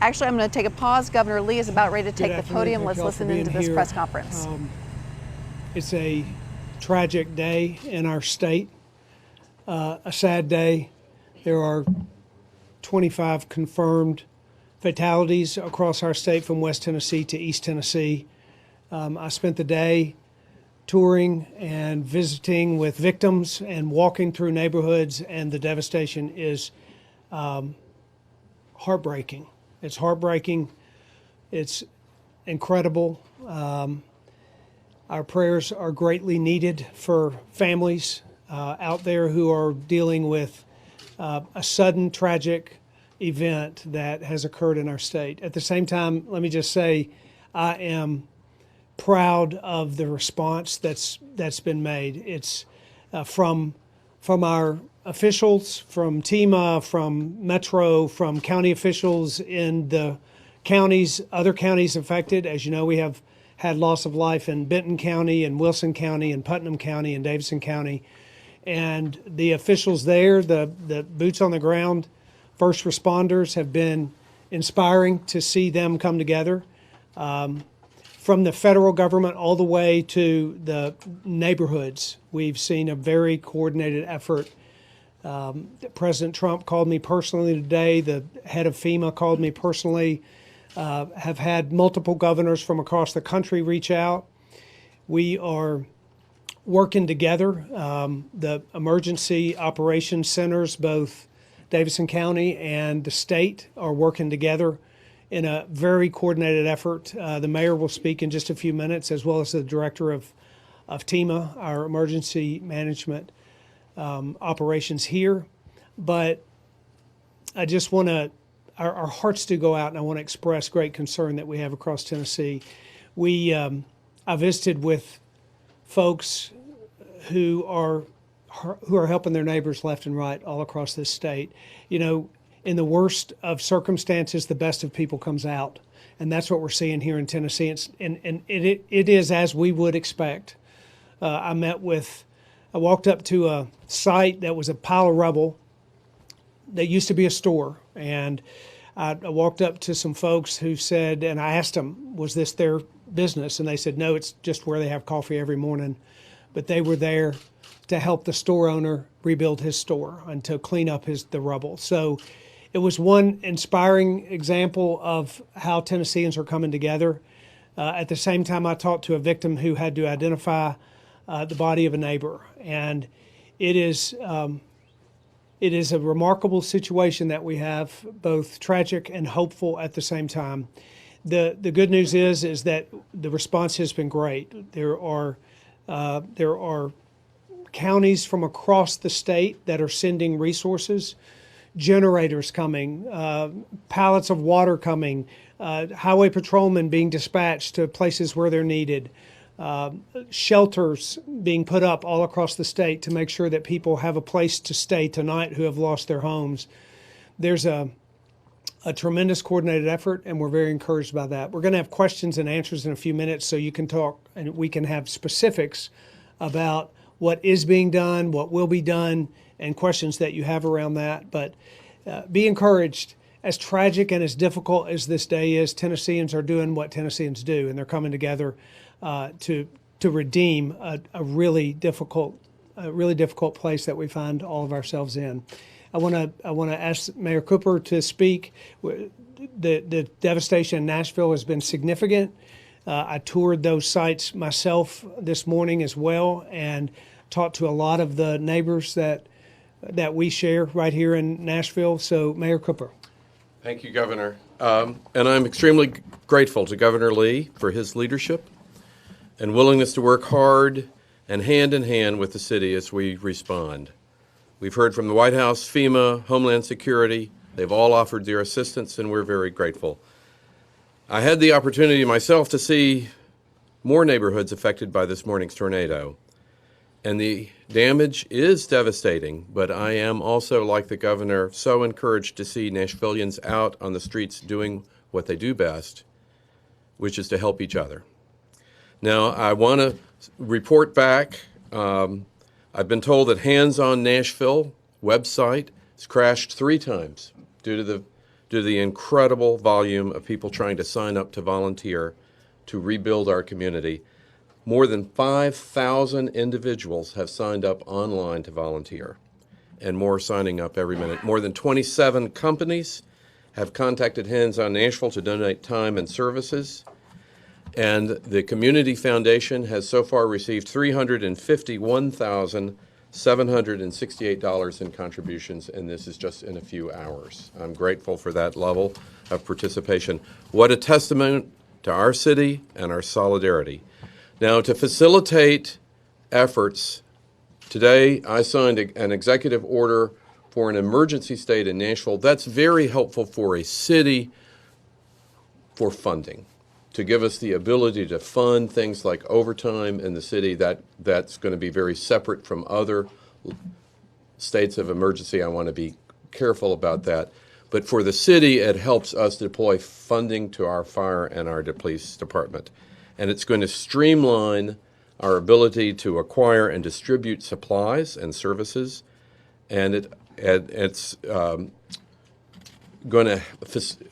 Actually, I'm going to take a pause. Governor Lee is about ready to take the podium. Thank Let's listen for into this here. press conference. It's a tragic day in our state, a sad day. There are 25 confirmed fatalities across our state from West Tennessee to East Tennessee. I spent the day touring and visiting with victims and walking through neighborhoods, and the devastation is heartbreaking. It's heartbreaking. It's incredible. Our prayers are greatly needed for families out there who are dealing with a sudden tragic event that has occurred in our state. At the same time, let me just say, I am proud of the response that's been made. It's from our officials, from TEMA, from Metro, from county officials in the counties, other counties affected. As you know, we have had loss of life in Benton County and Wilson County and Putnam County and Davidson County. And the officials there, the boots on the ground, first responders, have been inspiring to see them come together. From the federal government all the way to the neighborhoods, we've seen a very coordinated effort. President Trump called me personally today. The head of FEMA called me personally. Have had multiple governors from across the country reach out. We are working together. The emergency operations centers, both Davidson County and the state, are working together in a very coordinated effort. The mayor will speak in just a few minutes, as well as the director of TEMA, our emergency management operations here. But I just want to, our hearts do go out, and I want to express great concern that we have across Tennessee. I visited with folks who are helping their neighbors left and right all across this state. You know, in the worst of circumstances, the best of people comes out, and that's what we're seeing here in Tennessee. It is as we would expect. I walked up to a site that was a pile of rubble that used to be a store, and I walked up to some folks who said, and I asked them, was this their business? And they said, no, it's just where they have coffee every morning. But they were there to help the store owner rebuild his store and to clean up the rubble. So it was one inspiring example of how Tennesseans are coming together. At the same time, I talked to a victim who had to identify the body of a neighbor. And it is a remarkable situation that we have, both tragic and hopeful at the same time. The good news is that the response has been great. There are counties from across the state that are sending resources, generators coming, pallets of water coming, highway patrolmen being dispatched to places where they're needed, shelters being put up all across the state to make sure that people have a place to stay tonight who have lost their homes. There's a tremendous coordinated effort, and we're very encouraged by that. We're going to have questions and answers in a few minutes, so you can talk and we can have specifics about what is being done, what will be done, and questions that you have around that. But be encouraged. As tragic and as difficult as this day is, Tennesseans are doing what Tennesseans do, and they're coming together to redeem a really difficult place that we find all of ourselves in. I want to ask Mayor Cooper to speak. The devastation in Nashville has been significant. I toured those sites myself this morning as well, and talked to a lot of the neighbors that we share right here in Nashville. So, Mayor Cooper. Thank you, Governor. And I'm extremely grateful to Governor Lee for his leadership and willingness to work hard and hand in hand with the city as we respond. We've heard from the White House, FEMA, Homeland Security. They've all offered their assistance, and we're very grateful. I had the opportunity myself to see more neighborhoods affected by this morning's tornado. And the damage is devastating, but I am also, like the governor, so encouraged to see Nashvillians out on the streets doing what they do best, which is to help each other. Now, I want to report back. I've been told that Hands on Nashville website has crashed 3 times due to the due to the incredible volume of people trying to sign up to volunteer to rebuild our community. More than 5,000 individuals have signed up online to volunteer, and more signing up every minute. More than 27 companies have contacted Hands on Nashville to donate time and services. And the Community Foundation has so far received $351,768 in contributions, and this is just in a few hours. I'm grateful for that level of participation. What a testament to our city and our solidarity. Now, to facilitate efforts, today I signed an executive order for an emergency state in Nashville. That's very helpful for a city for funding, to give us the ability to fund things like overtime in the city. That's going to be very separate from other states of emergency. I want to be careful about that. But for the city, it helps us deploy funding to our fire and our police department. And it's going to streamline our ability to acquire and distribute supplies and services. And it's going to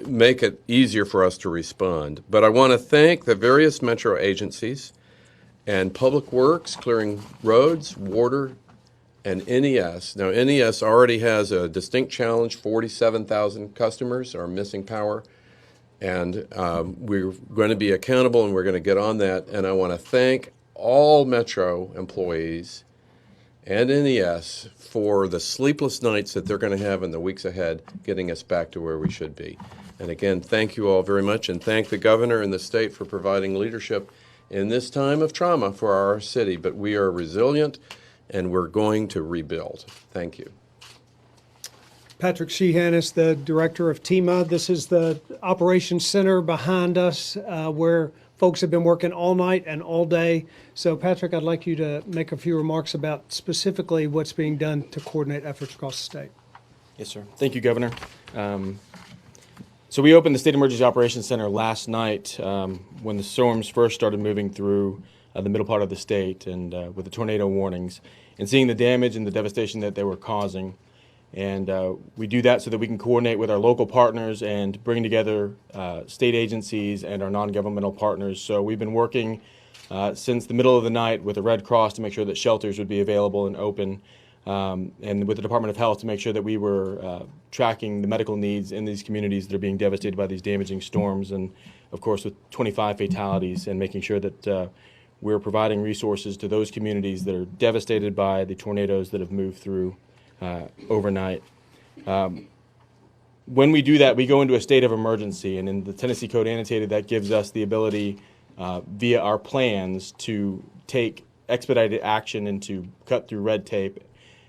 make it easier for us to respond. But I want to thank the various metro agencies and Public Works, clearing roads, water, and NES. Now, NES already has a distinct challenge. 47,000 customers are missing power. And we're going to be accountable, and we're going to get on that. And I want to thank all Metro employees and NES for the sleepless nights that they're going to have in the weeks ahead, getting us back to where we should be. And again, thank you all very much, and thank the governor and the state for providing leadership in this time of trauma for our city. But we are resilient, and we're going to rebuild. Thank you. Patrick Sheehan is the director of TEMA. This is the operations center behind us where folks have been working all night and all day. So, Patrick, I'd like you to make a few remarks about specifically what's being done to coordinate efforts across the state. Yes, sir. Thank you, Governor. So we opened the State Emergency Operations Center last night when the storms first started moving through the middle part of the state, and with the tornado warnings, and seeing the damage and the devastation that they were causing. And we do that so that we can coordinate with our local partners and bring together state agencies and our non-governmental partners. So we've been working since the middle of the night with the Red Cross to make sure that shelters would be available and open, and with the Department of Health to make sure that we were tracking the medical needs in these communities that are being devastated by these damaging storms, and of course with 25 fatalities, and making sure that we're providing resources to those communities that are devastated by the tornadoes that have moved through overnight. When we do that, we go into a state of emergency, and in the Tennessee Code Annotated, that gives us the ability via our plans to take expedited action and to cut through red tape.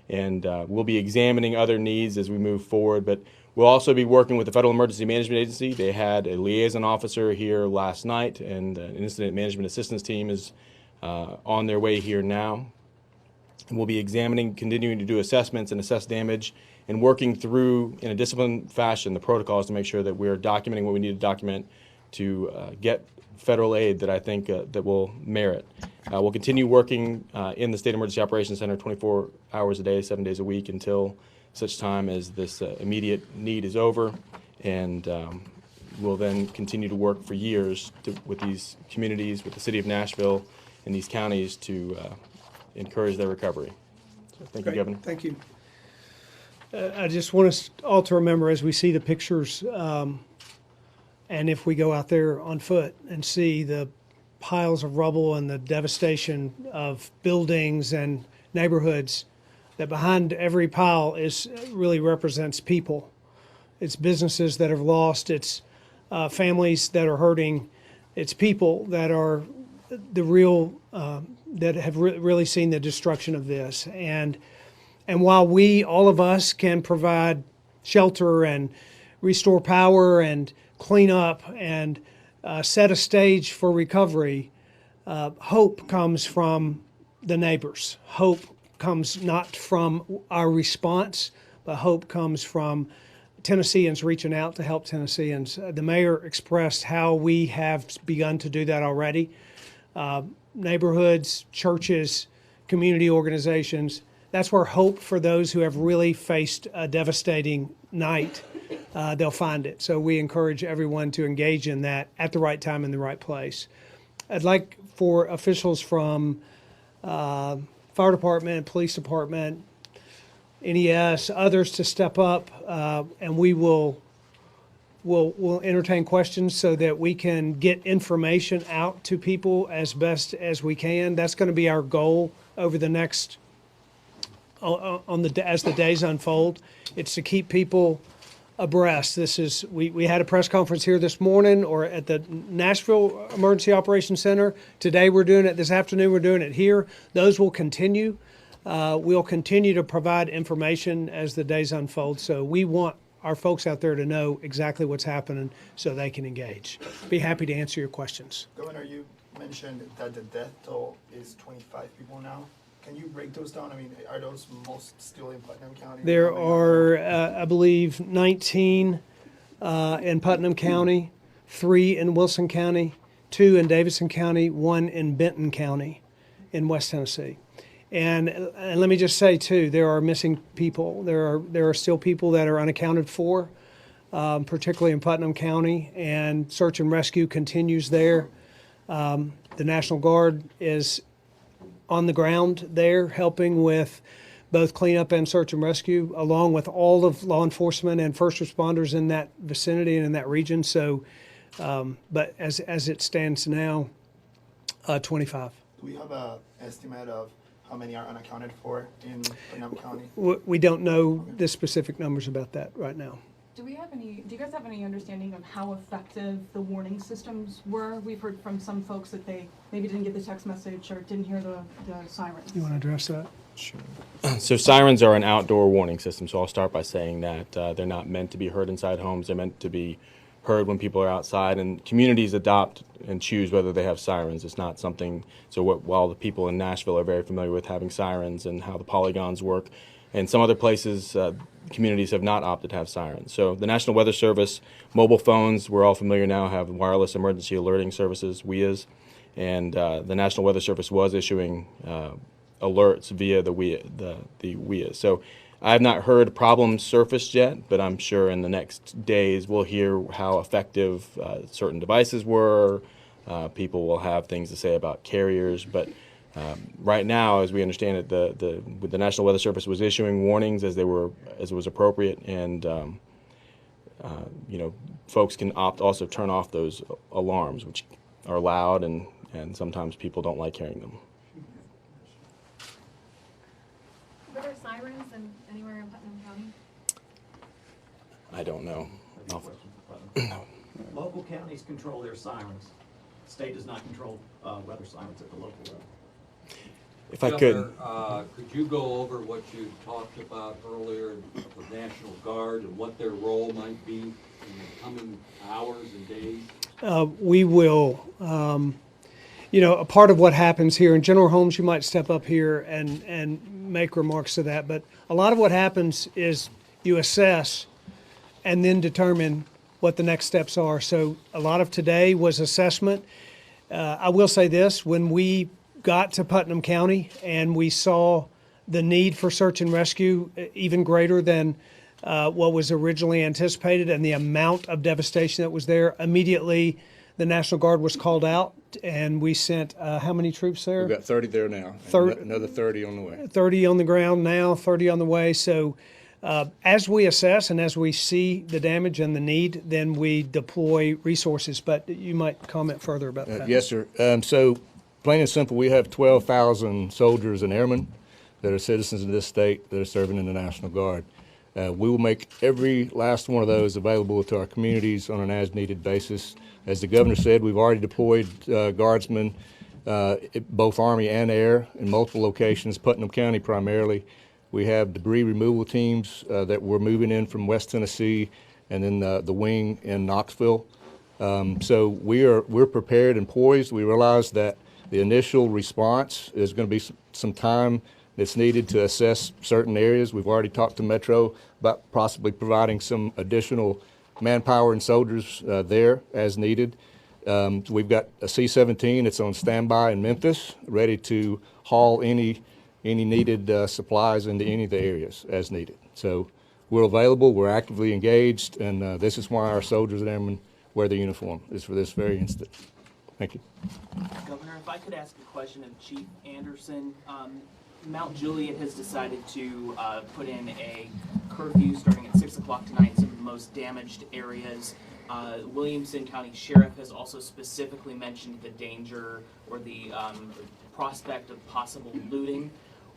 And we'll be examining other needs as we move forward, but we'll also be working with the Federal Emergency Management Agency. They had a liaison officer here last night, and an incident management assistance team is on their way here now. And we'll be examining, continuing to do assessments and assess damage, and working through, in a disciplined fashion, the protocols to make sure that we're documenting what we need to document to get federal aid that I think that will merit. We'll continue working in the State Emergency Operations Center 24 hours a day, 7 days a week, until such time as this immediate need is over, and we'll then continue to work for years with these communities, with the city of Nashville, and these counties to encourage their recovery. So thank you, Governor. Thank you. I just want us all to remember as we see the pictures, and if we go out there on foot and see the piles of rubble and the devastation of buildings and neighborhoods, that behind every pile really represents people. It's businesses that have lost, it's families that are hurting, it's people that are the real that have really seen the destruction of this. And while all of us can provide shelter and restore power and clean up and set a stage for recovery, hope comes from the neighbors. Hope comes not from our response, but hope comes from Tennesseans reaching out to help Tennesseans. The mayor expressed how we have begun to do that already. Neighborhoods, churches, community organizations, that's where hope for those who have really faced a devastating night they'll find it. So we encourage everyone to engage in that at the right time in the right place. I'd like for officials from fire department, police department, NES, others to step up, and we'll entertain questions so that we can get information out to people as best as we can. That's going to be our goal over the next as the days unfold. It's to keep people abreast. We had a press conference here this morning or at the Nashville Emergency Operations Center. Today we're doing it, this afternoon we're doing it here. Those will continue. We'll continue to provide information as the days unfold. So we want our folks out there to know exactly what's happening so they can engage. Be happy to answer your questions. Governor, you mentioned that the death toll is 25 people now. Can you break those down? I mean, are those most still in Putnam County? There are, I believe, 19 in Putnam County, 3 in Wilson County, 2 in Davidson County, 1 in Benton County in West Tennessee. And let me just say, too, there are missing people. There are still people that are unaccounted for, particularly in Putnam County, and search and rescue continues there. The National Guard is on the ground there helping with both cleanup and search and rescue, along with all of law enforcement and first responders in that vicinity and in that region. So, but as it stands now, 25. Do we have an estimate of how many are unaccounted for in Putnam County? We don't know the specific numbers about that right now. Do you guys have any understanding of how effective the warning systems were? We've heard from some folks that they maybe didn't get the text message or didn't hear the sirens. You want to address that? Sure. So sirens are an outdoor warning system, so I'll start by saying that they're not meant to be heard inside homes. They're meant to be heard when people are outside, and communities adopt and choose whether they have sirens. It's not something, while the people in Nashville are very familiar with having sirens and how the polygons work, and some other places, communities have not opted to have sirens. So the National Weather Service, mobile phones, we're all familiar now, have wireless emergency alerting services, WEAs, and the National Weather Service was issuing alerts via the WEAs. So I have not heard problems surfaced yet, but I'm sure in the next days we'll hear how effective certain devices were. People will have things to say about carriers, but right now, as we understand it, the National Weather Service was issuing warnings as it was appropriate, and folks can also turn off those alarms, which are loud, and sometimes people don't like hearing them. Were there sirens anywhere in Putnam County? I don't know. Local counties control their sirens. State does not control weather sirens at the local level. If I could. Governor, could you go over what you talked about earlier of the National Guard and what their role might be in the coming hours and days? We will. A part of what happens here, and General Holmes, you might step up here and make remarks to that, but a lot of what happens is you assess and then determine what the next steps are. So a lot of today was assessment. I will say this, when we got to Putnam County and we saw the need for search and rescue even greater than what was originally anticipated and the amount of devastation that was there, immediately the National Guard was called out and we sent how many troops there? We've got 30 there now. Another 30 on the way. 30 on the ground now, 30 on the way. So as we assess and as we see the damage and the need, then we deploy resources. But you might comment further about that. Yes, sir. So plain and simple, we have 12,000 soldiers and airmen that are citizens of this state that are serving in the National Guard. We will make every last one of those available to our communities on an as-needed basis. As the governor said, we've already deployed guardsmen, both Army and Air, in multiple locations, Putnam County primarily. We have debris removal teams that we're moving in from West Tennessee, and then the wing in Knoxville. So we're prepared and poised. We realize that the initial response is going to be some time that's needed to assess certain areas. We've already talked to Metro about possibly providing some additional manpower and soldiers there as needed. We've got a C-17 that's on standby in Memphis, ready to haul any needed supplies into any of the areas as needed. So we're available, we're actively engaged, and this is why our soldiers and airmen wear the uniform, is for this very instant. Thank you. Governor, if I could ask a question of Chief Anderson. Mount Juliet has decided to put in a curfew starting at 6 o'clock tonight in some of the most damaged areas. Williamson County Sheriff has also specifically mentioned the danger or the prospect of possible looting.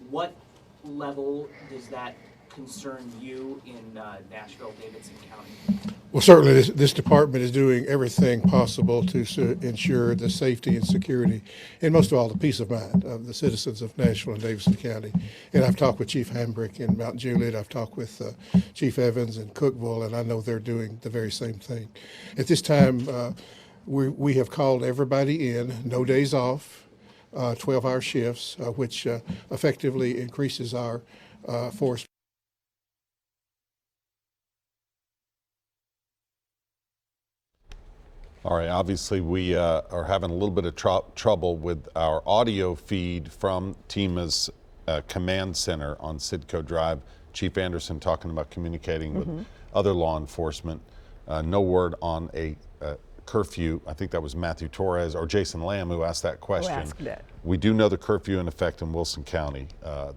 What level does that concern you in Nashville, Davidson County? Well, certainly this department is doing everything possible to ensure the safety and security, and most of all, the peace of mind of the citizens of Nashville and Davidson County. And I've talked with Chief Hambrick in Mount Juliet. I've talked with Chief Evans in Cookeville, and I know they're doing the very same thing. At this time, we have called everybody in, no days off, 12-hour shifts, which effectively increases our force. All right, obviously we are having a little bit of trouble with our audio feed from TEMA's command center on Sidco Drive. Chief Anderson talking about communicating with other law enforcement. No word on a curfew. I think that was Matthew Torres or Jason Lamb who asked that question. Who asked it. We do know the curfew in effect in Wilson County,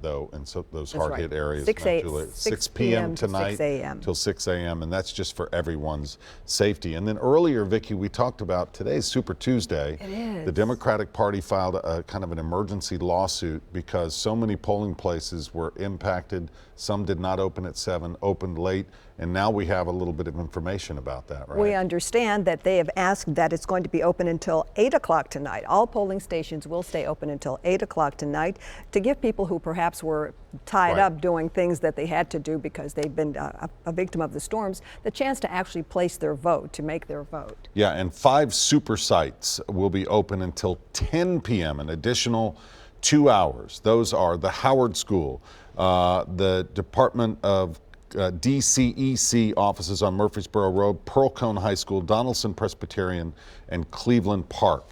though, and so those hard-hit areas. 6 p.m. tonight 6 a.m. till 6 a.m., and that's just for everyone's safety. And then earlier, Vicki, we talked about today's Super Tuesday. It is. The Democratic Party filed a kind of an emergency lawsuit because so many polling places were impacted. Some did not open at 7, opened late, and now we have a little bit of information about that, right? We understand that they have asked that it's going to be open until 8 o'clock tonight. All polling stations will stay open until 8 o'clock tonight to give people who perhaps were tied up doing things that they had to do because they've been a victim of the storms, the chance to actually place their vote, to make their vote. Yeah, and 5 super sites will be open until 10 p.m., an additional 2 hours. Those are the Howard School, the Department of DCEC offices on Murfreesboro Road, Pearl Cone High School, Donaldson Presbyterian, and Cleveland Park.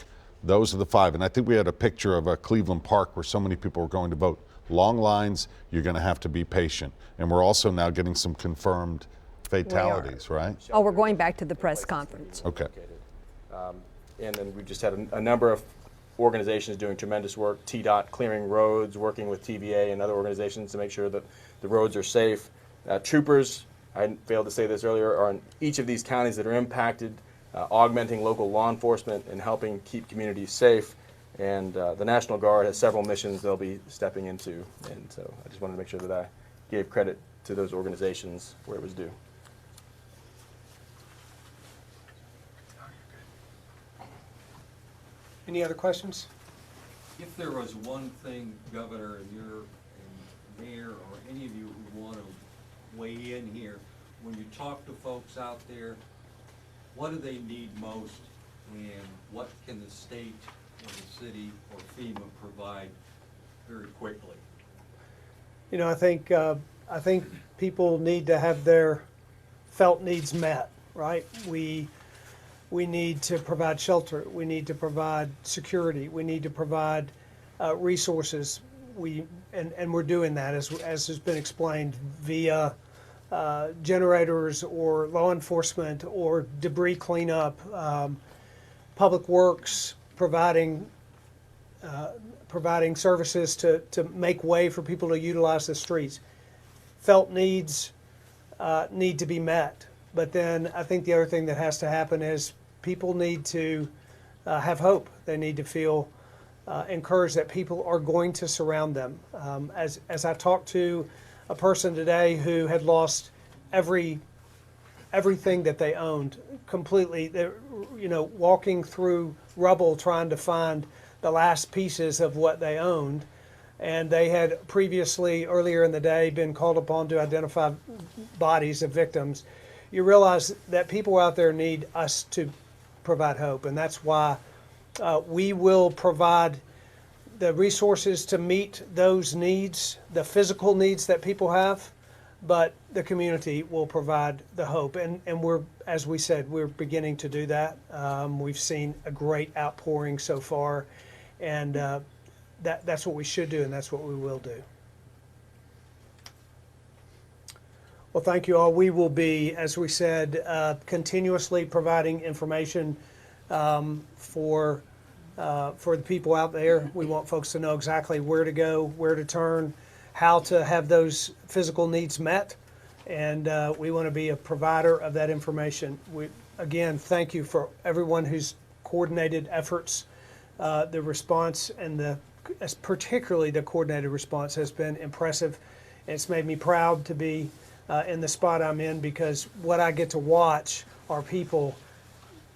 Those are the 5. And I think we had a picture of Cleveland Park where so many people were going to vote. Long lines, you're going to have to be patient. And we're also now getting some confirmed fatalities, right? Oh, we're going back to the press conference. Okay. And then we just had a number of organizations doing tremendous work, TDOT clearing roads, working with TVA and other organizations to make sure that the roads are safe. Troopers, I failed to say this earlier, are in each of these counties that are impacted, augmenting local law enforcement and helping keep communities safe. And the National Guard has several missions they'll be stepping into. And so I just wanted to make sure that I gave credit to those organizations where it was due. Any other questions? If there was one thing, Governor, and Mayor, or any of you who want to weigh in here, when you talk to folks out there, what do they need most, and what can the state or the city or FEMA provide very quickly? You know, I think people need to have their felt needs met, right? We need to provide shelter. We need to provide security. We need to provide resources. And we're doing that as has been explained via generators or law enforcement or debris cleanup, public works providing services to make way for people to utilize the streets. Felt needs need to be met. But then I think the other thing that has to happen is people need to have hope. They need to feel encouraged that people are going to surround them. As I talked to a person today who had lost everything that they owned completely, walking through rubble trying to find the last pieces of what they owned. And they had previously, earlier in the day, been called upon to identify bodies of victims. You realize that people out there need us to provide hope, and that's why we will provide the resources to meet those needs, the physical needs that people have, but the community will provide the hope. And we're, as we said, we're beginning to do that. We've seen a great outpouring so far, and that's what we should do, and that's what we will do. Well, thank you all. We will be, as we said, continuously providing information for the people out there. We want folks to know exactly where to go, where to turn, how to have those physical needs met, and we want to be a provider of that information. Again, thank you for everyone who's coordinated efforts. The response and particularly the coordinated response has been impressive. It's made me proud to be in the spot I'm in, because what I get to watch are people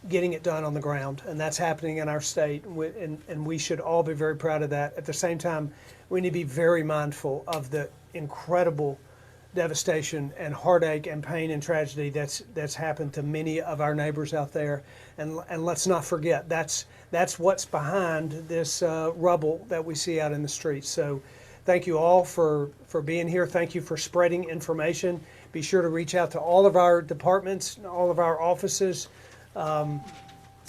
getting it done on the ground, and that's happening in our state, and we should all be very proud of that. At the same time, we need to be very mindful of the incredible devastation and heartache and pain and tragedy that's happened to many of our neighbors out there, and let's not forget that's what's behind this rubble that we see out in the streets. So thank you all for being here. Thank you for spreading information. Be sure to reach out to all of our departments, all of our offices,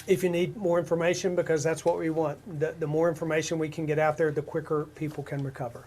if you need more information, because that's what we want. The more information we can get out there, the quicker people can recover.